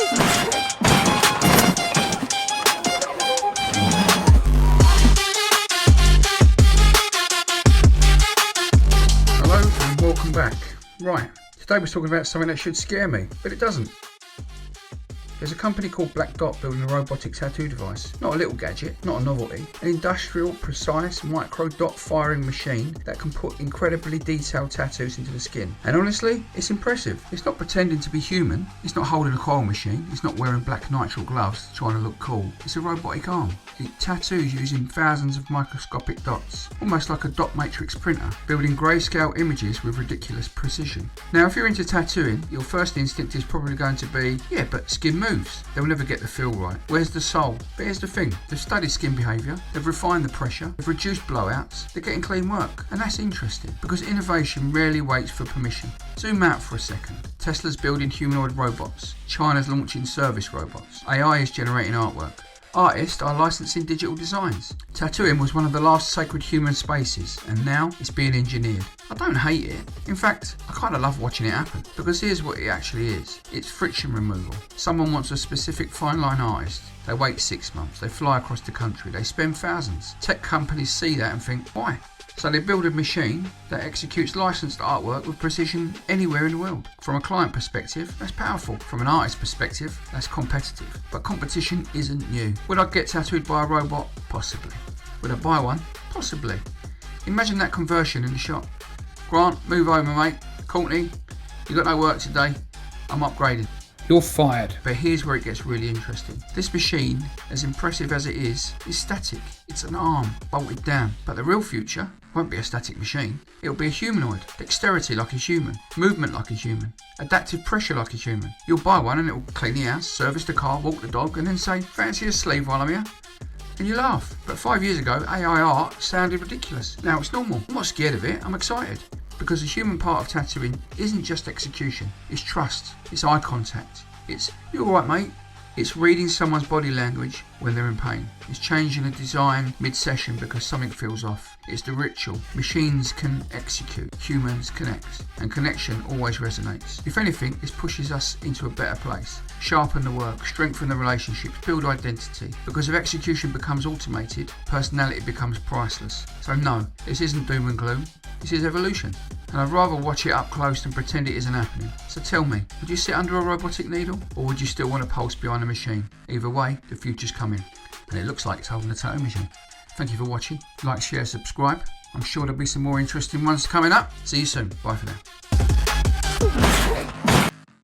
Hello and welcome back. Right, today we're talking about something that should scare me, but it doesn't. There's a company called Black Dot building a robotic tattoo device. Not a little gadget, not a novelty. An industrial, precise, micro dot firing machine that can put incredibly detailed tattoos into the skin. And honestly, it's impressive. It's not pretending to be human. It's not holding a coil machine. It's not wearing black nitrile gloves trying to look cool. It's a robotic arm. It tattoos using thousands of microscopic dots, almost like a dot matrix printer, building grayscale images with ridiculous precision. Now, if you're into tattooing, your first instinct is probably going to be, yeah, but skin moves. They'll never get the feel right. Where's the soul? But here's the thing. They've studied skin behaviour, they've refined the pressure, they've reduced blowouts, they're getting clean work. And that's interesting, because innovation rarely waits for permission. Zoom out for a second. Tesla's building humanoid robots. China's launching service robots. AI is generating artwork. Artists are licensing digital designs. Tattooing was one of the last sacred human spaces, and now it's being engineered. I don't hate it. In fact, I kind of love watching it happen, because here's what it actually is. It's friction removal. Someone wants a specific fine line artist. They wait 6 months, they fly across the country, they spend thousands. Tech companies see that and think, why? So they build a machine that executes licensed artwork with precision anywhere in the world. From a client perspective, that's powerful. From an artist perspective, that's competitive. But competition isn't new. Would I get tattooed by a robot? Possibly. Would I buy one? Possibly. Imagine that conversion in the shop. Grant, move over, mate. Courtney, you got no work today. I'm upgraded. You're fired. But here's where it gets really interesting. This machine, as impressive as it is static. It's an arm, bolted down. But the real future won't be a static machine. It'll be a humanoid. Dexterity like a human. Movement like a human. Adaptive pressure like a human. You'll buy one and it'll clean the house, service the car, walk the dog, and then say, fancy a sleeve while I'm here? And you laugh. But 5 years ago, AI art sounded ridiculous. Now it's normal. I'm not scared of it, I'm excited. Because the human part of tattooing isn't just execution, it's trust, it's eye contact, it's, you alright mate? It's reading someone's body language when they're in pain. It's changing a design mid-session because something feels off. It's the ritual. Machines can execute, humans connect, and connection always resonates. If anything, this pushes us into a better place. Sharpen the work, strengthen the relationships, build identity. Because if execution becomes automated, personality becomes priceless. So no, this isn't doom and gloom. This is evolution. And I'd rather watch it up close than pretend it isn't happening. So tell me, would you sit under a robotic needle? Or would you still want to pulse behind a machine? Either way, the future's coming. And it looks like it's holding a tattoo machine. Thank you for watching. Like, share, subscribe. I'm sure there'll be some more interesting ones coming up. See you soon. Bye for now.